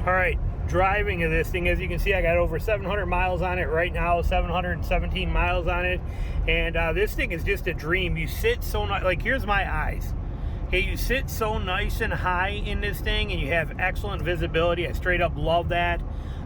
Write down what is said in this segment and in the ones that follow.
All right, driving of this thing, as you can see, I got over 700 miles on it right now, 717 miles on it, and this thing is just a dream. You sit so nice, like here's my eyes. Okay, you sit so nice and high in this thing, and you have excellent visibility. I straight up love that.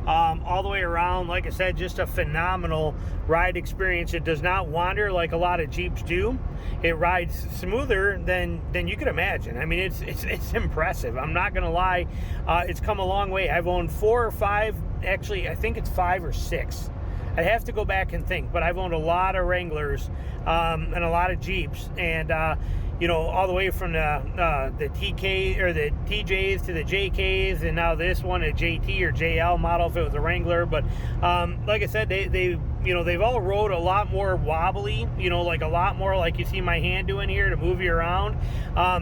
All the way around, like I said, just a phenomenal ride experience. It does not wander like a lot of Jeeps do. It rides smoother than you could imagine. I mean, it's impressive. I'm not gonna lie. It's come a long way. I've owned 4 or 5, actually I think it's 5 or 6. I'd have to go back and think, but I've owned a lot of Wranglers and a lot of Jeeps, and you know, all the way from the TK or the TJs to the JKs, and now this one a JT or JL model if it was a Wrangler. But like I said, they you know, they've all rode a lot more wobbly, you know, like a lot more like you see my hand doing here to move you around.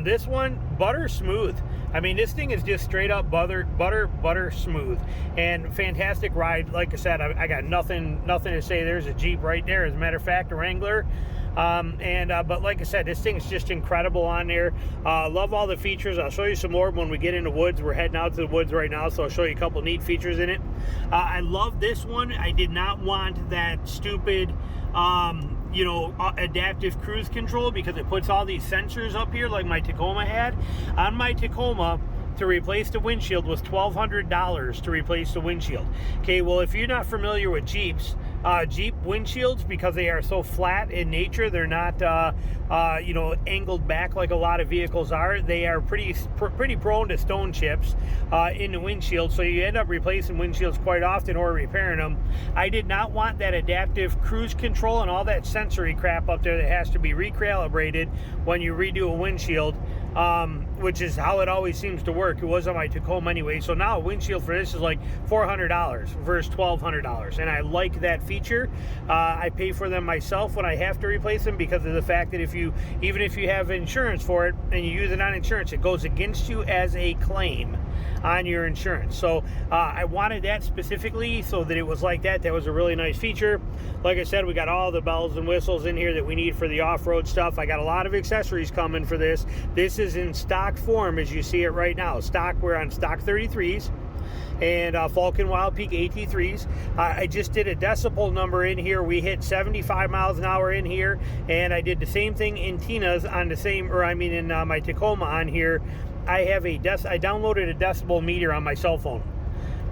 This one, butter smooth. I mean, this thing is just straight up butter smooth, and fantastic ride. Like I said, I got nothing to say. There's a Jeep right there, as a matter of fact, a Wrangler. But like I said, this thing is just incredible on there. Love all the features. I'll show you some more when we get into woods. We're heading out to the woods right now, so I'll show you a couple neat features in it. I love this one. I did not want that stupid you know, adaptive cruise control, because it puts all these sensors up here like my Tacoma had. On my Tacoma, to replace the windshield was $1,200 to replace the windshield. Okay, well, if you're not familiar with Jeeps, Jeep windshields, because they are so flat in nature, they're not you know, angled back like a lot of vehicles are. They are pretty prone to stone chips in the windshield, so you end up replacing windshields quite often or repairing them. I did not want that adaptive cruise control and all that sensory crap up there that has to be recalibrated when you redo a windshield, which is how it always seems to work. It was on my Tacoma anyway. So now a windshield for this is like $400 versus $1,200, and I like that feature. I pay for them myself when I have to replace them, because of the fact that even if you have insurance for it and you use it on insurance, it goes against you as a claim on your insurance. So I wanted that specifically so that it was like that. That was a really nice feature. Like I said, we got all the bells and whistles in here that we need for the off-road stuff. I got a lot of accessories coming for this. This is in stock form as you see it right now. We're on stock 33s and Falcon Wild Peak AT3s. I just did a decibel number in here. We hit 75 miles an hour in here, and I did the same thing in Tina's on the same, or I mean in my Tacoma on here. I downloaded a decibel meter on my cell phone.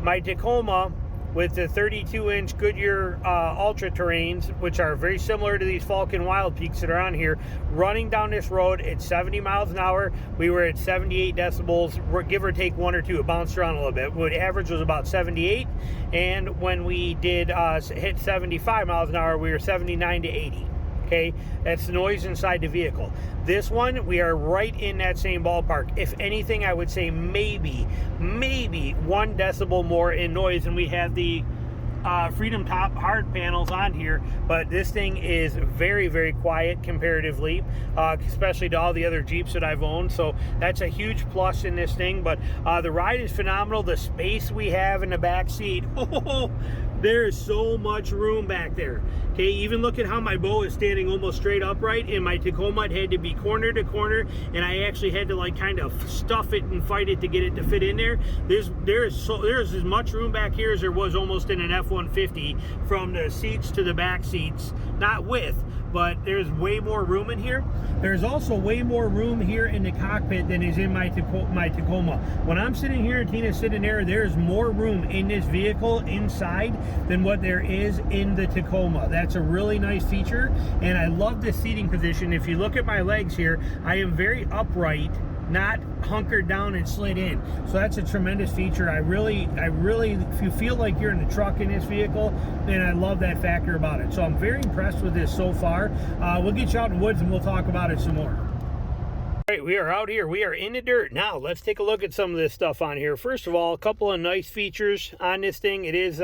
My Tacoma, with the 32-inch Goodyear Ultra Terrains, which are very similar to these Falcon Wild Peaks that are on here, running down this road at 70 miles an hour, we were at 78 decibels, give or take 1 or 2. It bounced around a little bit. The average was about 78, and when we did hit 75 miles an hour, we were 79 to 80. Okay, that's noise inside the vehicle. This one, we are right in that same ballpark. If anything, I would say maybe 1 decibel more in noise, and we have the Freedom Top hard panels on here, but this thing is very quiet comparatively, especially to all the other Jeeps that I've owned. So that's a huge plus in this thing. But the ride is phenomenal. The space we have in the back seat, there is so much room back there. Okay, even look at how my bow is standing almost straight upright. In my Tacoma, it had to be corner to corner, and I actually had to like kind of stuff it and fight it to get it to fit in there. There's as much room back here as there was almost in an F-150 from the seats to the back seats. Not width, but there's way more room in here. There's also way more room here in the cockpit than is in my Tacoma. When I'm sitting here and Tina's sitting there, there's more room in this vehicle inside than what there is in the Tacoma. That's a really nice feature, and I love this seating position. If you look at my legs here, I am very upright, not hunkered down and slid in. So that's a tremendous feature. I really, if you feel like you're in the truck in this vehicle, and I love that factor about it. So I'm very impressed with this so far. We'll get you out in the woods and we'll talk about it some more. All right, we are out here. We are in the dirt. Now, let's take a look at some of this stuff on here. First of all, a couple of nice features on this thing. It is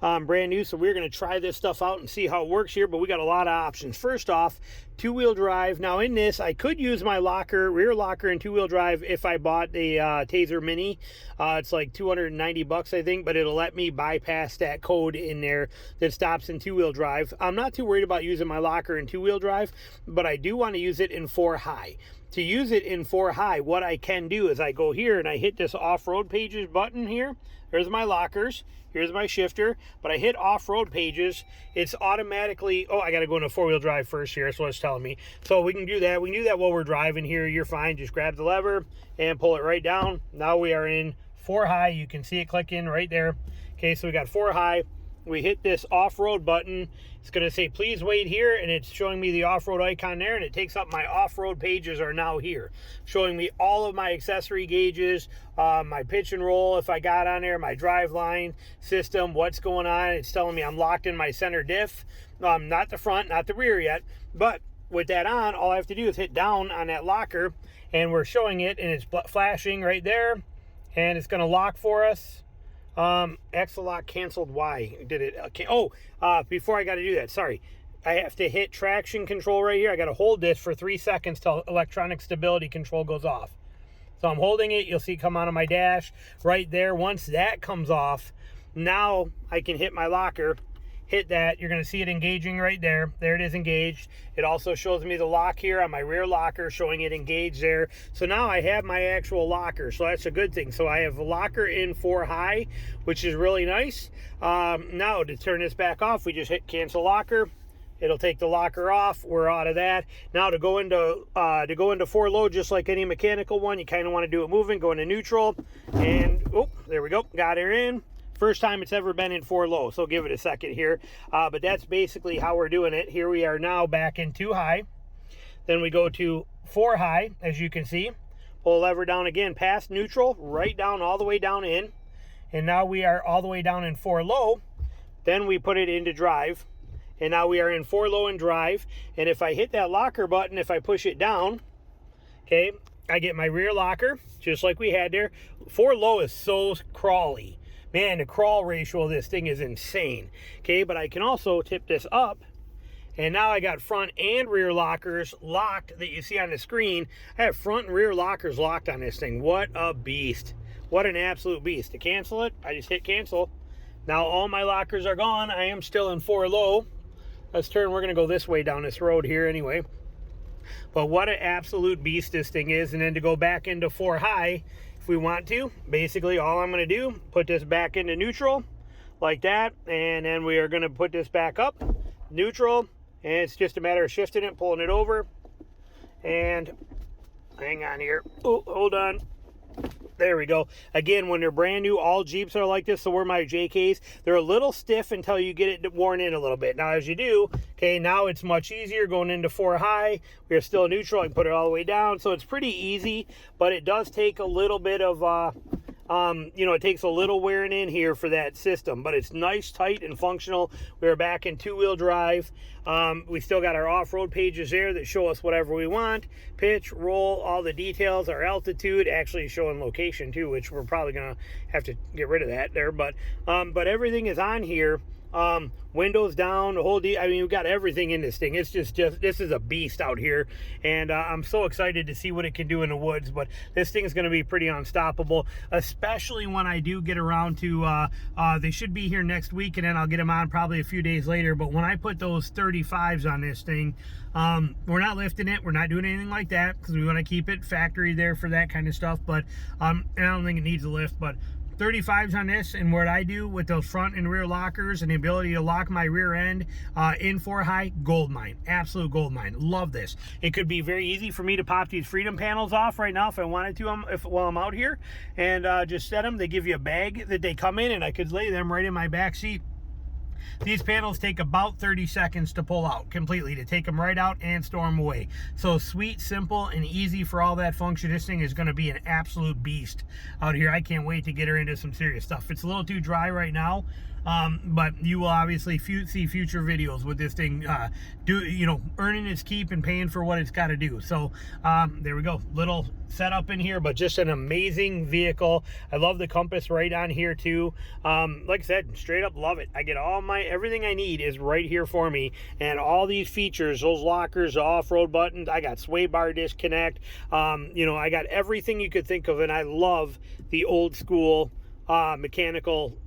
brand new, so we're going to try this stuff out and see how it works here, but we got a lot of options. First off, 2-wheel drive. Now, in this, I could use my rear locker and 2-wheel drive if I bought a Taser Mini. It's like $290, I think, but it'll let me bypass that code in there that stops in 2-wheel drive. I'm not too worried about using my locker in 2-wheel drive, but I do want to use it in 4 high. To use it in 4 high, what I can do is I go here and I hit this off-road pages button here. Here's my lockers. Here's my shifter. But I hit off-road pages. It's automatically, oh, I got to go into four-wheel drive first here. That's what it's telling me. So we can do that. We can do that while we're driving here. You're fine. Just grab the lever and pull it right down. Now we are in 4 high. You can see it click in right there. Okay, so we got 4 high. We hit this off-road button. It's going to say please wait here, and it's showing me the off-road icon there, and it takes up my off-road pages are now here, showing me all of my accessory gauges, my pitch and roll if I got on there, my drive line system, what's going on. It's telling me I'm locked in my center diff, not the front, not the rear yet, but with that on, all I have to do is hit down on that locker, and we're showing it, and it's flashing right there, and it's going to lock for us. Axle lock canceled. Why did it? Okay. Before I got to do that, sorry, I have to hit traction control right here. I got to hold this for 3 seconds till electronic stability control goes off. So I'm holding it. You'll see it come out of my dash right there. Once that comes off, now I can hit my locker. Hit that, you're going to see it engaging right there. There it is, engaged. It also shows me the lock here on my rear locker, showing it engaged there. So now I have my actual locker, so that's a good thing. So I have a locker in 4 high, which is really nice. Now to turn this back off, we just hit cancel locker. It'll take the locker off. We're out of that. Now to go into 4 low, just like any mechanical one, you kind of want to do it moving. Go into neutral, and oh, there we go. Got her in. First time it's ever been in 4 low, so give it a second here. But that's basically how we're doing it. Here we are now back in 2 high. Then we go to 4 high, as you can see. Pull the lever down again, past neutral, right down, all the way down in. And now we are all the way down in 4 low. Then we put it into drive. And now we are in 4 low in drive. And if I hit that locker button, if I push it down, okay, I get my rear locker, just like we had there. 4 low is so crawly. Man, the crawl ratio of this thing is insane. Okay, but I can also tip this up, and now I got front and rear lockers locked that you see on the screen. I have front and rear lockers locked on this thing. What a beast. What an absolute beast. To cancel it, I just hit cancel. Now all my lockers are gone. I am still in 4 low. Let's turn. We're going to go this way down this road here anyway. But what an absolute beast this thing is. And then to go back into 4 high, if we want to, basically all I'm going to do, put this back into neutral like that, and then we are going to put this back up neutral, and it's just a matter of shifting it, pulling it over, and hang on here. Oh, hold on. There we go. Again, when they're brand new, all Jeeps are like this. So were my JKs. They're a little stiff until you get it worn in a little bit. Now, as you do, okay, now it's much easier going into 4 high. We're still neutral. I can put it all the way down. So it's pretty easy, but it does take a little bit of, it takes a little wearing in here for that system, but it's nice, tight, and functional. We're back in 2-wheel drive. We still got our off-road pages there that show us whatever we want. Pitch, roll, all the details, our altitude, actually showing location too, which we're probably gonna have to get rid of that there, but everything is on here. Windows down, the whole I mean, we've got everything in this thing. It's just this is a beast out here, and I'm so excited to see what it can do in the woods. But this thing is going to be pretty unstoppable, especially when I do get around to they should be here next week, and then I'll get them on probably a few days later. But when I put those 35s on this thing, we're not lifting it, we're not doing anything like that, because we want to keep it factory there for that kind of stuff. But and I don't think it needs a lift, but 35s on this, and what I do with those front and rear lockers and the ability to lock my rear end in 4 high, gold mine, absolute gold mine. Love this. It could be very easy for me to pop these freedom panels off right now if I wanted to, while I'm out here, and just set them. They give you a bag that they come in, and I could lay them right in my back seat. These panels take about 30 seconds to pull out completely, to take them right out and store them away. So sweet, simple, and easy for all that function. This thing is going to be an absolute beast out here. I can't wait to get her into some serious stuff. It's a little too dry right now, but you will obviously see future videos with this thing earning its keep and paying for what it's got to do. So there we go, little setup in here, but just an amazing vehicle. I love the compass right on here too. Like I said, straight up love it. I get everything I need is right here for me, and all these features, those lockers, the off-road buttons, I got sway bar disconnect, I got everything you could think of, and I love the old school mechanical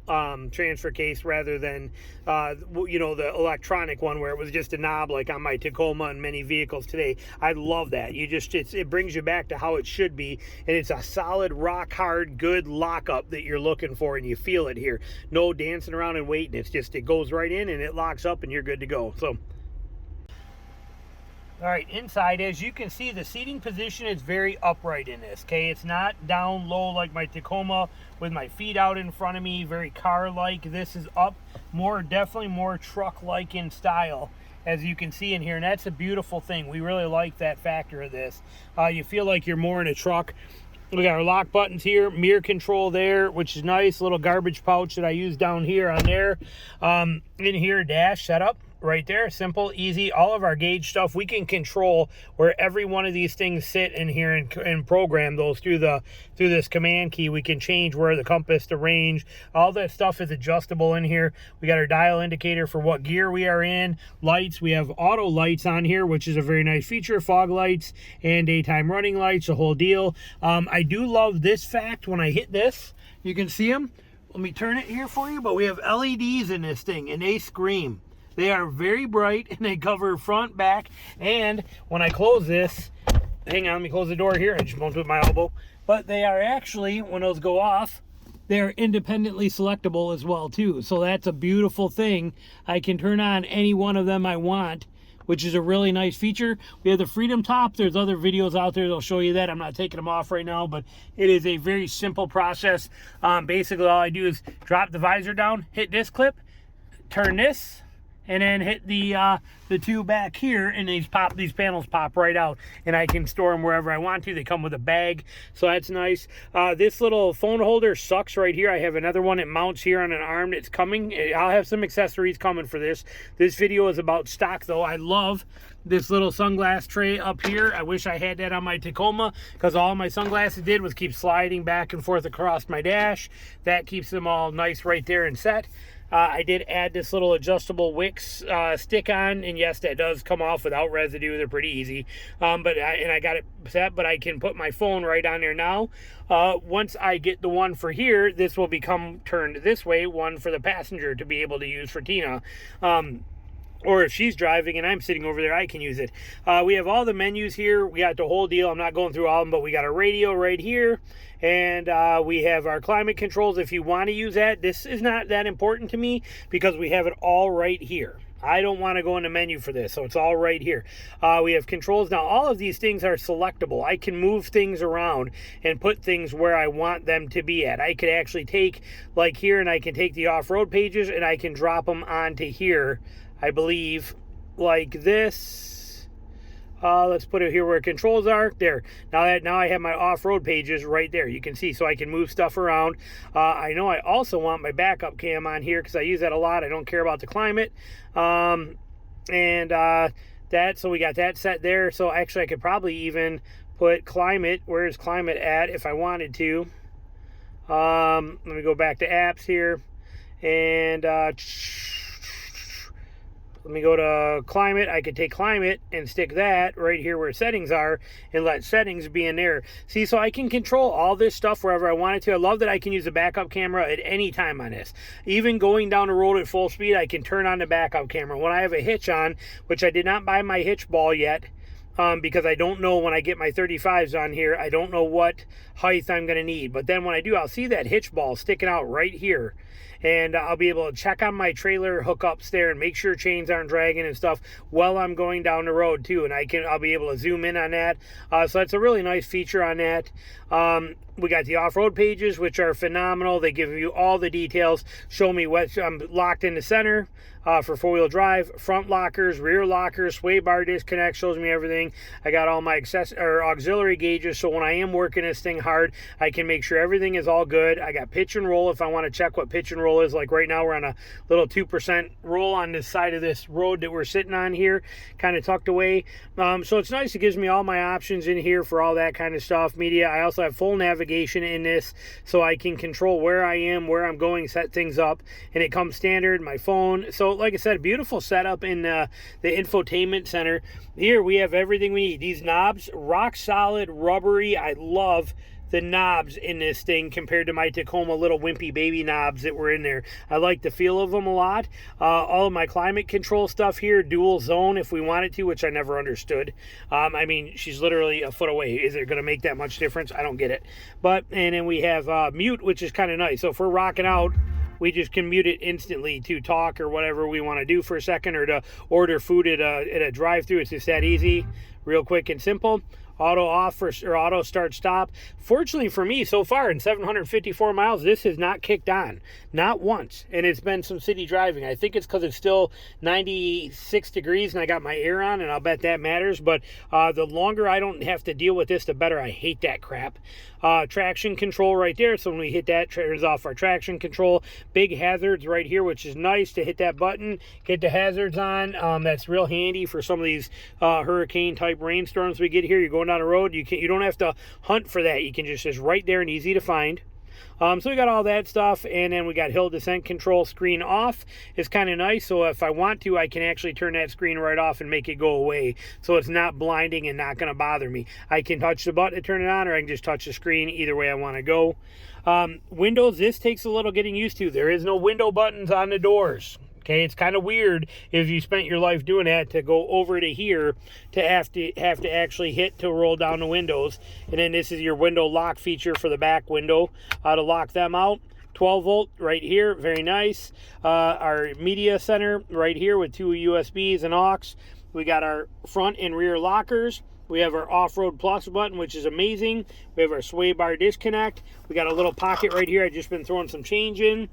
transfer case rather than you know, the electronic one where it was just a knob like on my Tacoma and many vehicles today. I love that. You just it brings you back to how it should be, and it's a solid, rock hard, good lockup that you're looking for, and you feel it here. No dancing around and waiting. It's just, it goes right in and it locks up and you're good to go. So all right, inside, as you can see, the seating position is very upright in this, okay? It's not down low like my Tacoma with my feet out in front of me, very car-like. This is up more, definitely more truck-like in style, as you can see in here, and that's a beautiful thing. We really like that factor of this. You feel like you're more in a truck. We got our lock buttons here, mirror control there, which is nice. Little garbage pouch that I use down here on there. In here, dash setup. Right there, simple, easy. All of our gauge stuff, we can control where every one of these things sit in here and program those through this command key. We can change where the compass, the range, all that stuff is adjustable in here. We got our dial indicator for what gear we are in. Lights, we have auto lights on here, which is a very nice feature. Fog lights and daytime running lights, the whole deal. I do love this fact. When I hit this, you can see them. Let me turn it here for you, but we have LEDs in this thing and they scream. They are very bright and they cover front, back, and when I close this, hang on, let me close the door here. I just bumped with my elbow. But they are actually, when those go off, they're independently selectable as well too. So that's a beautiful thing. I can turn on any one of them I want, which is a really nice feature. We have the Freedom Top. There's other videos out there that'll show you that. I'm not taking them off right now, but it is a very simple process. Basically, all I do is drop the visor down, hit this clip, turn this, and then hit the two back here, and these panels pop right out, and I can store them wherever I want to. They come with a bag, so that's nice. This little phone holder sucks right here. I have another one that mounts here on an arm that's coming. I'll have some accessories coming for this. This video is about stock though. I love this little sunglass tray up here. I wish I had that on my Tacoma, because all my sunglasses did was keep sliding back and forth across my dash. That keeps them all nice right there and set. I did add this little adjustable wicks stick on, and yes, that does come off without residue. They're pretty easy, I got it set, but I can put my phone right on there now. Once I get the one for here, this will become turned this way, one for the passenger to be able to use for Tina. Or if she's driving and I'm sitting over there, I can use it. We have all the menus here. We got the whole deal. I'm not going through all of them, but we got a radio right here. And we have our climate controls if you want to use that. This is not that important to me because we have it all right here. I don't want to go in the menu for this, so it's all right here. We have controls. Now, all of these things are selectable. I can move things around and put things where I want them to be at. I could actually take, like here, and I can take the off-road pages and I can drop them onto here, I believe, like this. Let's put it here where controls are. There. Now I have my off-road pages right there. You can see, so I can move stuff around. I know I also want my backup cam on here because I use that a lot. I don't care about the climate. So we got that set there. So actually, I could probably even put climate. Where's climate at if I wanted to? Let me go back to apps here, and let me go to climate. I could take climate and stick that right here where settings are and let settings be in there. See, so I can control all this stuff wherever I want it to. I love that I can use a backup camera at any time on this. Even going down the road at full speed, I can turn on the backup camera. When I have a hitch on, which I did not buy my hitch ball yet, because I don't know when I get my 35s on here, I don't know what height I'm going to need. But then when I do, I'll see that hitch ball sticking out right here. And I'll be able to check on my trailer hookups there and make sure chains aren't dragging and stuff while I'm going down the road too. And I'll be able to zoom in on that. So that's a really nice feature on that. We got the off-road pages, which are phenomenal. They give you all the details, show me what I'm locked in the center for four-wheel drive, front lockers, rear lockers, sway bar disconnect, shows me everything. I got all my auxiliary gauges, so when I am working this thing hard, I can make sure everything is all good. I got pitch and roll if I want to check what pitch and roll is. Like right now, we're on a little 2% roll on this side of this road that we're sitting on here, kind of tucked away. So it's nice. It gives me all my options in here for all that kind of stuff. Media. I also have full navigation in this, so I can control where I am, where I'm going, set things up, and it comes standard. My phone. So like I said, beautiful setup in the infotainment center. Here we have everything we need. These knobs, rock solid, rubbery. I love the knobs in this thing compared to my Tacoma little wimpy baby knobs that were in there. I like the feel of them a lot. All of my climate control stuff here, dual zone if we wanted to, which I never understood. I mean, she's literally a foot away. Is it going to make that much difference? I don't get it. But, and then we have mute, which is kind of nice. So if we're rocking out, we just can mute it instantly to talk or whatever we want to do for a second, or to order food at a drive-thru. It's just that easy, real quick and simple. Auto off or auto start stop. Fortunately for me, so far in 754 miles, this has not kicked on, not once. And it's been some city driving. I think it's because it's still 96 degrees and I got my air on, and I'll bet that matters. But the longer I don't have to deal with this, the better. I hate that crap. Traction control right there. So when we hit that, turns off our traction control. Big hazards right here, which is nice to hit that button, get the hazards on. That's real handy for some of these hurricane type rainstorms we get here. You're going down the road, you don't have to hunt for that. You can just, it's right there and easy to find. So we got all that stuff, and then we got hill descent control screen off. It's kind of nice, so if I want to, I can actually turn that screen right off and make it go away, so it's not blinding and not going to bother me. I can touch the button to turn it on, or I can just touch the screen, either way I want to go. Windows, this takes a little getting used to. There is no window buttons on the doors. Okay, it's kind of weird if you spent your life doing that, to go over to here to have to actually hit to roll down the windows. And then this is your window lock feature for the back window, to lock them out. 12 volt right here, very nice. Our media center right here with 2 USBs and aux. We got our front and rear lockers. We have our off-road plus button, which is amazing. We have our sway bar disconnect. We got a little pocket right here. I've just been throwing some change in.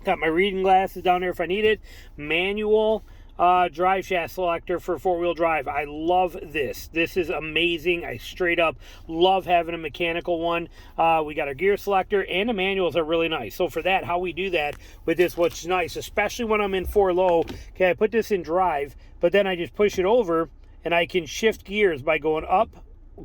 Got my reading glasses down there if I need it. Manual drive shaft selector for 4-wheel drive. I love this. This is amazing. I straight up love having a mechanical one. We got our gear selector, and the manuals are really nice. So for that, how we do that with this, what's nice, especially when I'm in 4 low, okay, I put this in drive, but then I just push it over and I can shift gears by going up,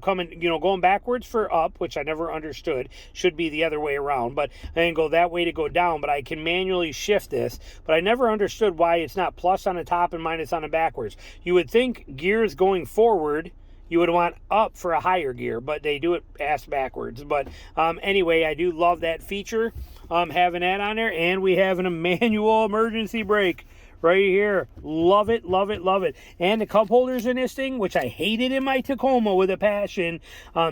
going backwards for up, which I never understood. Should be the other way around, but I can go that way to go down, but I can manually shift this. But I never understood why it's not plus on the top and minus on the backwards. You would think gears going forward, you would want up for a higher gear, but they do it ass backwards. But anyway, I do love that feature, having that on there. And we have a manual emergency brake right here. Love it, love it, love it. And the cup holders in this thing, which I hated in my Tacoma with a passion,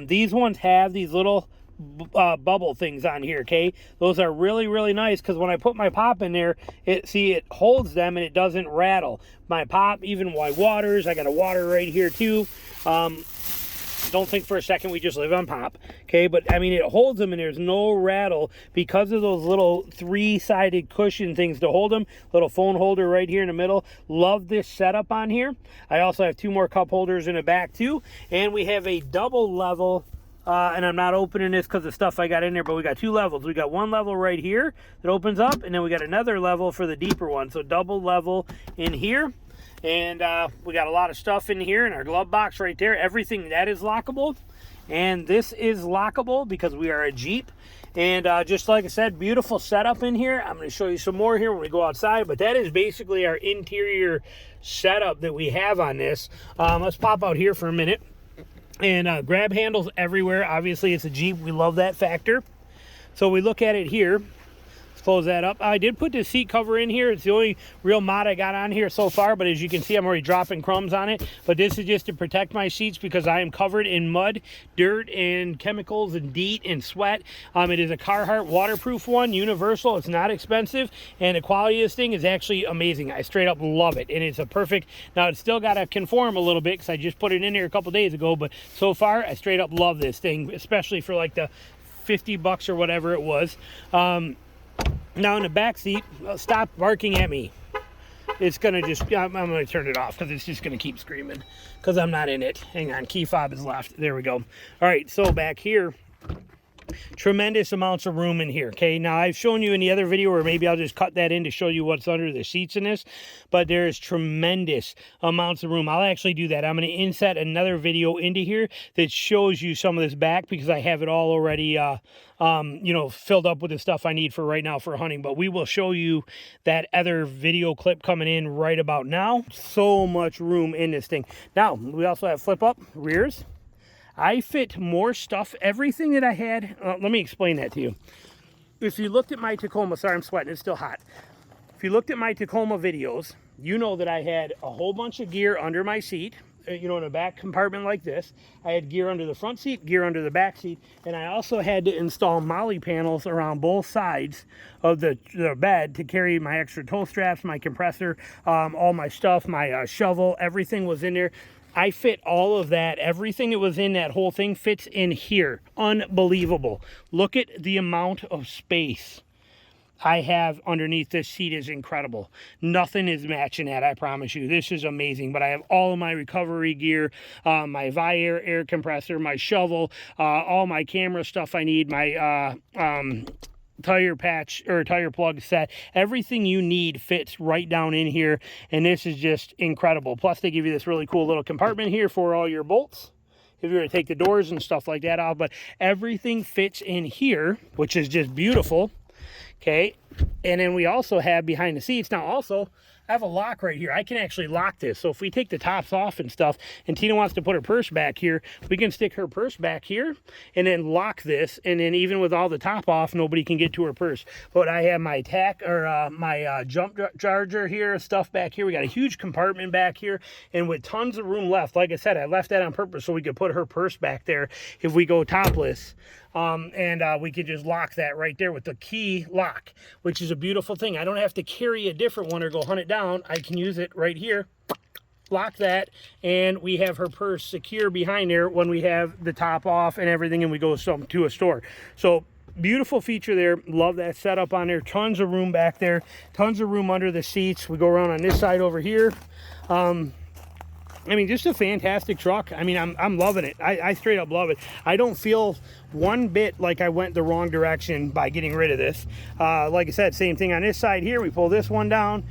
these ones have these little bubble things on here, okay? Those are really, really nice, because when I put my pop in there, it holds them and it doesn't rattle. My pop, even my waters, I got a water right here too. Don't think for a second we just live on pop, okay? But I mean, it holds them and there's no rattle because of those little 3-sided cushion things to hold them. Little phone holder right here in the middle. Love this setup on here. I also have 2 more cup holders in the back too, and we have a double level. And I'm not opening this because of stuff I got in there, but we got 2 levels. We got 1 level right here that opens up, and then we got another level for the deeper one. So double level in here. And we got a lot of stuff in here in our glove box right there. Everything that is lockable. And this is lockable because we are a Jeep. And just like I said, beautiful setup in here. I'm going to show you some more here when we go outside. But that is basically our interior setup that we have on this. Let's pop out here for a minute. And grab handles everywhere. Obviously, it's a Jeep. We love that factor. So we look at it here. Let's close that up. I did put the seat cover in here. It's the only real mod I got on here so far, but as you can see, I'm already dropping crumbs on it. But this is just to protect my seats because I am covered in mud, dirt, and chemicals, and DEET, and sweat. It is a Carhartt waterproof one, universal. It's not expensive, and the quality of this thing is actually amazing. I straight up love it, and it's a perfect. Now, it's still got to conform a little bit because I just put it in there a couple days ago, but so far, I straight up love this thing, especially for like the $50 or whatever it was. Now in the back seat, stop barking at me. It's gonna just, I'm gonna turn it off because it's just gonna keep screaming because I'm not in it. Hang on, key fob is left. There we go. All right, so back here, tremendous amounts of room in here, okay? Now, I've shown you in the other video, or maybe I'll just cut that in to show you what's under the seats in this, but there's tremendous amounts of room. I'll actually do that. I'm going to inset another video into here that shows you some of this back because I have it all already, filled up with the stuff I need for right now for hunting, but we will show you that other video clip coming in right about now. So much room in this thing. Now, we also have flip-up rears. I fit more stuff, everything that I had. Let me explain that to you. If you looked at my Tacoma, sorry, I'm sweating, it's still hot. If you looked at my Tacoma videos, you know that I had a whole bunch of gear under my seat, you know, in a back compartment like this. I had gear under the front seat, gear under the back seat, and I also had to install molly panels around both sides of the bed to carry my extra toe straps, my compressor, all my stuff, my shovel, everything was in there. I fit all of that. Everything that was in that whole thing fits in here. Unbelievable. Look at the amount of space I have underneath this seat is incredible. Nothing is matching that, I promise you. This is amazing. But I have all of my recovery gear, my Viair air compressor, my shovel, all my camera stuff I need, my tire patch or tire plug set. Everything you need fits right down in here, and this is just incredible. Plus they give you this really cool little compartment here for all your bolts if you were to take the doors and stuff like that off. But everything fits in here, which is just beautiful. Okay, and then we also have behind the seats, now also I have a lock right here. I can actually lock this, so if we take the tops off and stuff and Tina wants to put her purse back here, we can stick her purse back here and then lock this, and then even with all the top off, nobody can get to her purse. But I have my my jump charger here, stuff back here. We got a huge compartment back here, and with tons of room left. Like I said, I left that on purpose so we could put her purse back there if we go topless. We could just lock that right there with the key lock, which is a beautiful thing. I don't have to carry a different one or go hunt it down. I can use it right here, lock that, and we have her purse secure behind there when we have the top off and everything and we go to a store. So beautiful feature there. Love that setup on there. Tons of room back there, tons of room under the seats. We go around on this side over here. I mean, just a fantastic truck. I mean, I'm loving it. I straight up love it. I don't feel one bit like I went the wrong direction by getting rid of this. Like I said, same thing on this side here. We pull this one down.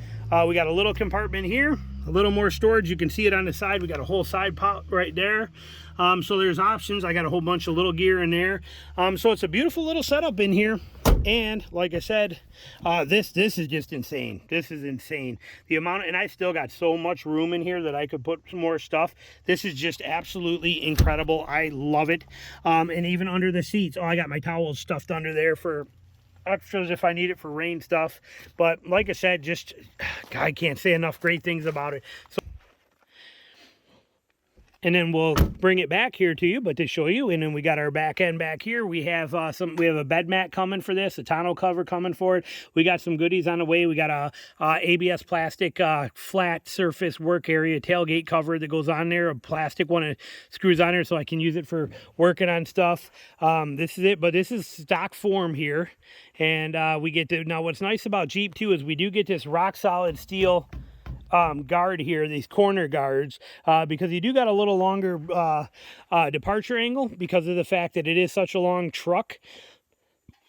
We got a little compartment here, a little more storage. You can see it on the side. We got a whole side pot right there. So there's options. I got a whole bunch of little gear in there. So it's a beautiful little setup in here. And like I said, this is just insane. This is insane. The amount, and I still got so much room in here that I could put some more stuff. This is just absolutely incredible. I love it. And even under the seats, oh, I got my towels stuffed under there for extras if I need it for rain stuff. But like I said, just, I can't say enough great things about it. So, and then we'll bring it back here to you, but to show you. And then we got our back end back here. We have we have a bed mat coming for this, a tonneau cover coming for it. We got some goodies on the way. We got a ABS plastic flat surface work area tailgate cover that goes on there, a plastic one that screws on there so I can use it for working on stuff. This is it, but this is stock form here. And we get to, now what's nice about Jeep too is we do get this rock solid steel guard here, these corner guards, because you do got a little longer departure angle because of the fact that it is such a long truck.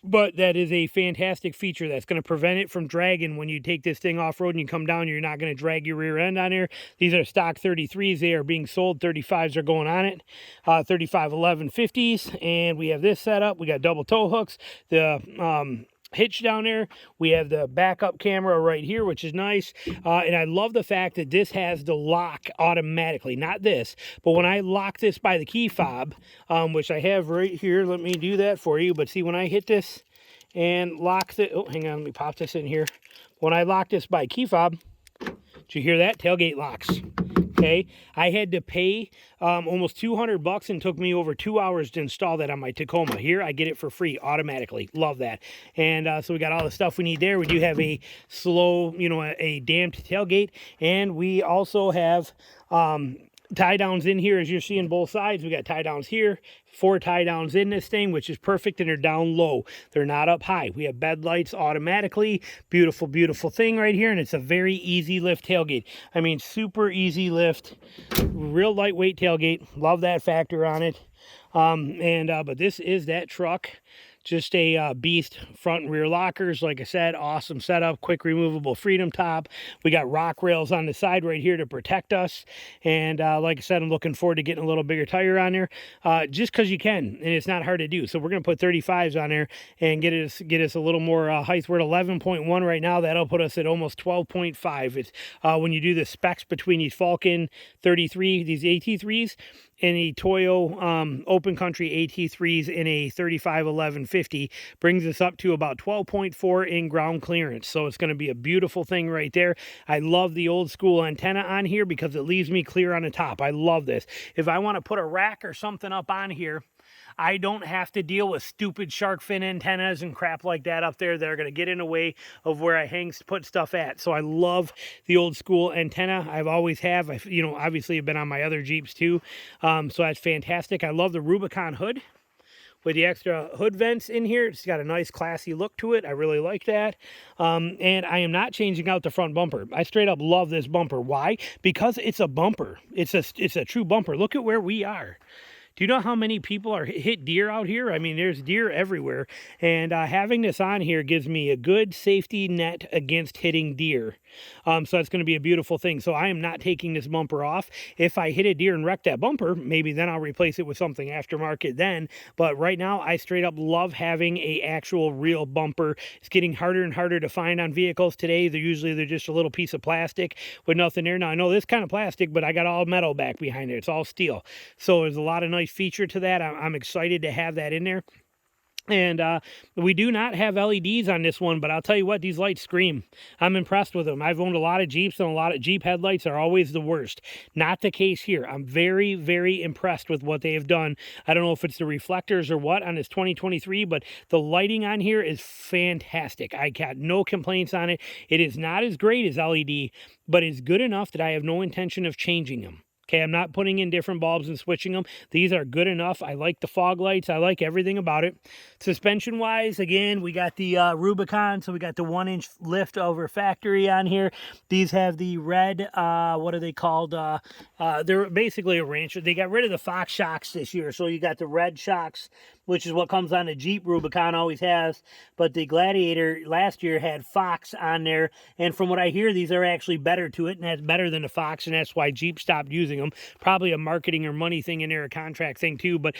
But that is a fantastic feature that's going to prevent it from dragging when you take this thing off-road and you come down. You're not going to drag your rear end on here. These are stock 33s. They are being sold. 35s are going on it. 35 1150s. And we have this set up. We got double tow hooks. The hitch down there. We have the backup camera right here, which is nice. And I love the fact that this has the lock automatically, not this, but when I lock this by the key fob, which I have right here, let me do that for you. But see, when I hit this and lock it, oh, hang on, let me pop this in here. When I lock this by key fob, did you hear that? Tailgate locks. Okay, I had to pay almost $200 and took me over 2 hours to install that on my Tacoma. Here, I get it for free automatically. Love that. And so we got all the stuff we need there. We do have a slow, you know, a damped tailgate, and we also have tie downs in here, as you're seeing both sides. We got tie downs here, 4 tie downs in this thing, which is perfect, and they're down low. They're not up high. We have bed lights automatically. Beautiful, beautiful thing right here, and it's a very easy lift tailgate. I mean, super easy lift, real lightweight tailgate. Love that factor on it. But this is that truck. Just a beast. Front and rear lockers, like I said, awesome setup. Quick removable freedom top. We got rock rails on the side right here to protect us. And like I said, I'm looking forward to getting a little bigger tire on there, just because you can, and it's not hard to do. So we're gonna put 35s on there and get us a little more height. We're at 11.1 right now. That'll put us at almost 12.5. It's when you do the specs between these Falcon 33, these AT3s, in a Toyo Open Country AT3s in a 351150 brings us up to about 12.4 in ground clearance. So it's going to be a beautiful thing right there. I love the old school antenna on here because it leaves me clear on the top. I love this. If I want to put a rack or something up on here, I don't have to deal with stupid shark fin antennas and crap like that up there that are going to get in the way of where I put stuff at. So I love the old school antenna. I've always have. You know, obviously I've been on my other Jeeps too. So that's fantastic. I love the Rubicon hood with the extra hood vents in here. It's got a nice classy look to it. I really like that. And I am not changing out the front bumper. I straight up love this bumper. Why? Because it's a bumper. It's a true bumper. Look at where we are. Do you know how many people are hit deer out here? I mean, there's deer everywhere. And having this on here gives me a good safety net against hitting deer. So that's going to be a beautiful thing. So I am not taking this bumper off. If I hit a deer and wreck that bumper, maybe then I'll replace it with something aftermarket then. But right now, I straight up love having a actual real bumper. It's getting harder and harder to find on vehicles today. They're just a little piece of plastic with nothing there. Now, I know this kind of plastic, but I got all metal back behind it. It's all steel. So there's a lot of nice feature to that. I'm excited to have that in there. And we do not have LEDs on this one, but I'll tell you what, these lights scream. I'm impressed with them. I've owned a lot of Jeeps, and a lot of Jeep headlights are always the worst. Not the case here. I'm very, very impressed with what they have done. I don't know if it's the reflectors or what on this 2023, but the lighting on here is fantastic. I got no complaints on it. It is not as great as LED, but it's good enough that I have no intention of changing them. Okay, I'm not putting in different bulbs and switching them. These are good enough. I like the fog lights. I like everything about it. Suspension-wise, again, we got the Rubicon, so we got the 1-inch lift over factory on here. These have the red, what are they called? They're basically a Rancher. They got rid of the Fox shocks this year, so you got the red shocks, which is what comes on the Jeep Rubicon, always has. But the Gladiator last year had Fox on there, and from what I hear, these are actually better to it, and that's better than the Fox, and that's why Jeep stopped using them. Probably a marketing or money thing in there, a contract thing too, but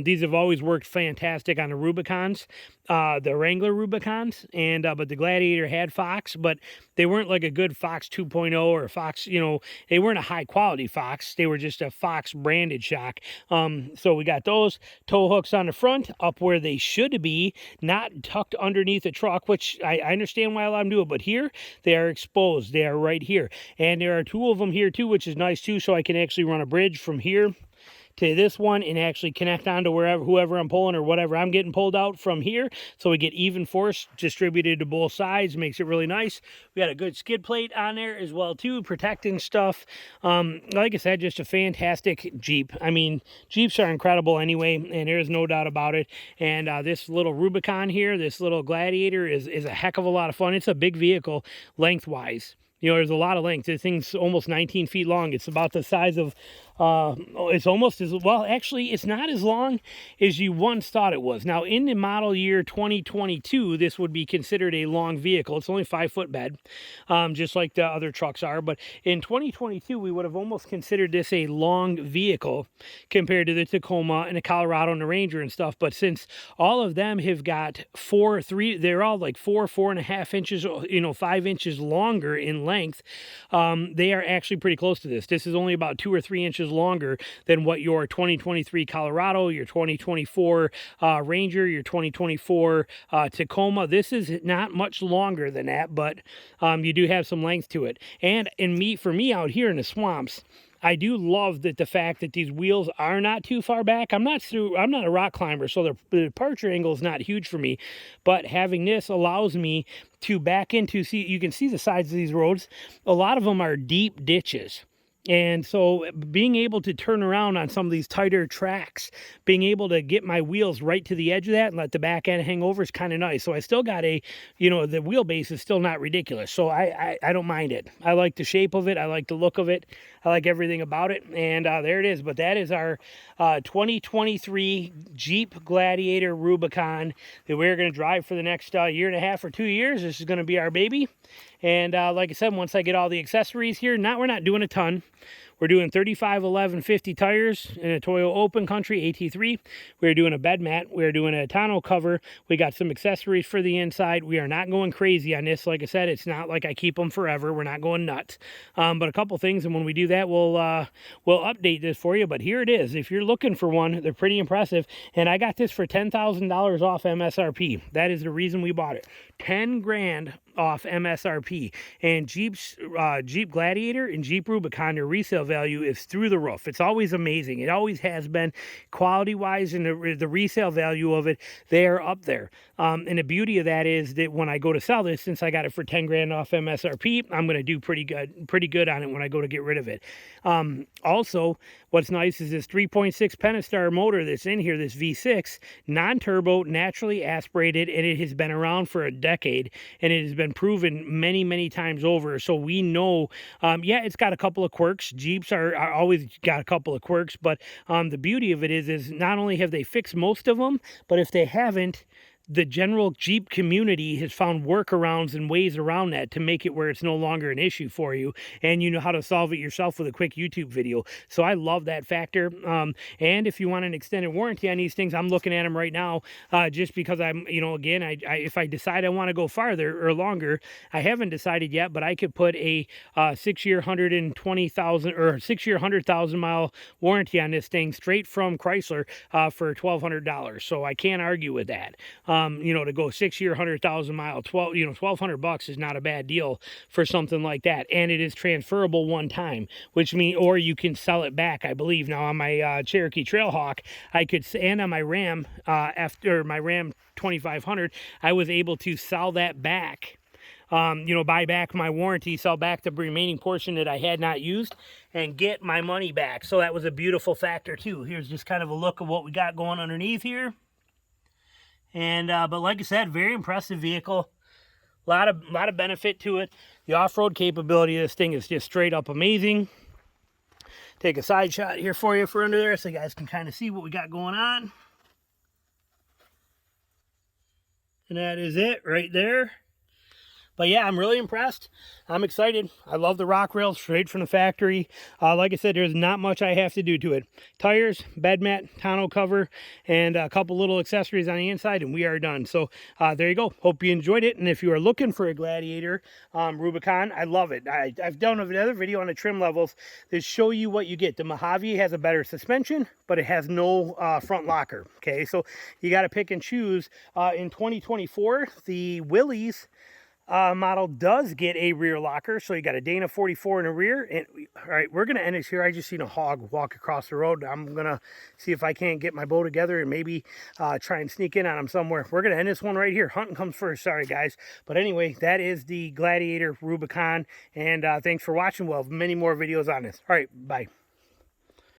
these have always worked fantastic on the Rubicons, the Wrangler Rubicons, and but the Gladiator had Fox, but they weren't like a good Fox 2.0 or Fox, you know, they weren't a high quality Fox. They were just a Fox branded shock. So we got those tow hooks on the front up where they should be, not tucked underneath the truck, which I understand why a lot of them do it, but here they are exposed. They are right here, and there are two of them here too, which is nice too, so I can actually run a bridge from here to this one and actually connect on to whoever I'm pulling or whatever I'm getting pulled out from here. So we get even force distributed to both sides, makes it really nice. We got a good skid plate on there as well too, protecting stuff. Like I said, just a fantastic Jeep. I mean, Jeeps are incredible anyway, and there's no doubt about it. And this little Rubicon here, this little Gladiator is a heck of a lot of fun. It's a big vehicle lengthwise. You know, there's a lot of length. This thing's almost 19 feet long. It's about the size of, it's almost as, well, actually, it's not as long as you once thought it was. Now, in the model year 2022, this would be considered a long vehicle. It's only 5-foot bed, just like the other trucks are. But in 2022, we would have almost considered this a long vehicle compared to the Tacoma and the Colorado and the Ranger and stuff. But since all of them have got they're all like 4.5 inches, you know, 5 inches longer in length, they are actually pretty close to this. This is only about 2 or 3 inches longer than what your 2023 Colorado, your 2024 Ranger, your 2024 Tacoma. This is not much longer than that, but you do have some length to it. And for me out here in the swamps, I do love that the fact that these wheels are not too far back. I'm not a rock climber, so the departure angle is not huge for me. But having this allows me to back into, you can see the sides of these roads. A lot of them are deep ditches. And so being able to turn around on some of these tighter tracks, being able to get my wheels right to the edge of that and let the back end hang over is kind of nice. So I still got the wheelbase is still not ridiculous. So I don't mind it. I like the shape of it. I like the look of it. I like everything about it. And there it is. But that is our 2023 Jeep Gladiator Rubicon that we're going to drive for the next year and a half or 2 years. This is going to be our baby. And like I said, once I get all the accessories here, we're not doing a ton. We're doing 35, 11, 50 tires in a Toyo Open Country AT3. We're doing a bed mat. We're doing a tonneau cover. We got some accessories for the inside. We are not going crazy on this. Like I said, it's not like I keep them forever. We're not going nuts. But a couple things, and when we do that, we'll update this for you. But here it is. If you're looking for one, they're pretty impressive. And I got this for $10,000 off MSRP. That is the reason we bought it. 10 grand off MSRP. And Jeep Gladiator and Jeep Rubicon, their resale value is through the roof. It's always amazing. It always has been. Quality wise and the resale value of it, they are up there. And the beauty of that is that when I go to sell this, since I got it for 10 grand off MSRP, I'm going to do pretty good on it when I go to get rid of it. Also, what's nice is this 3.6 Pentastar motor that's in here, this V6, non-turbo, naturally aspirated, and it has been around for a decade, and it has been proven many, many times over. So we know, yeah, it's got a couple of quirks. Jeeps are always got a couple of quirks, but the beauty of it is not only have they fixed most of them, but if they haven't, the general Jeep community has found workarounds and ways around that to make it where it's no longer an issue for you, and you know how to solve it yourself with a quick YouTube video. So I love that factor. And if you want an extended warranty on these things, I'm looking at them right now, just because I'm, you know, again, if I decide I want to go farther or longer, I haven't decided yet, but I could put a 6-year 120,000 or 6-year 100,000 mile warranty on this thing straight from Chrysler for $1,200. So I can't argue with that. You know, to go 6-year 100,000 mile, $1,200 is not a bad deal for something like that. And it is transferable one time, which means, or you can sell it back, I believe. Now on my Cherokee Trailhawk, I could, and on my Ram, after my Ram 2500, I was able to sell that back. You know, buy back my warranty, sell back the remaining portion that I had not used, and get my money back. So that was a beautiful factor too. Here's just kind of a look of what we got going underneath here. And but like I said, very impressive vehicle. A lot of benefit to it. The off-road capability of this thing is just straight up amazing. Take a side shot here for you for under there so you guys can kind of see what we got going on. And that is it right there. But yeah, I'm really impressed. I'm excited. I love the rock rails straight from the factory. Like I said, there's not much I have to do to it. Tires, bed mat, tonneau cover, and a couple little accessories on the inside, and we are done. So there you go. Hope you enjoyed it. And if you are looking for a Gladiator Rubicon, I love it. I've done another video on the trim levels that show you what you get. The Mojave has a better suspension, but it has no front locker. Okay, so you got to pick and choose. In 2024, the Willys model does get a rear locker, so you got a Dana 44 in the rear. And all right, we're gonna end this here. I just seen a hog walk across the road. I'm gonna see if I can't get my bow together and maybe try and sneak in on him somewhere. We're gonna end this one right here. Hunting comes first. Sorry guys, but anyway, that is the Gladiator Rubicon, and thanks for watching. We'll have many more videos on this. All right, bye.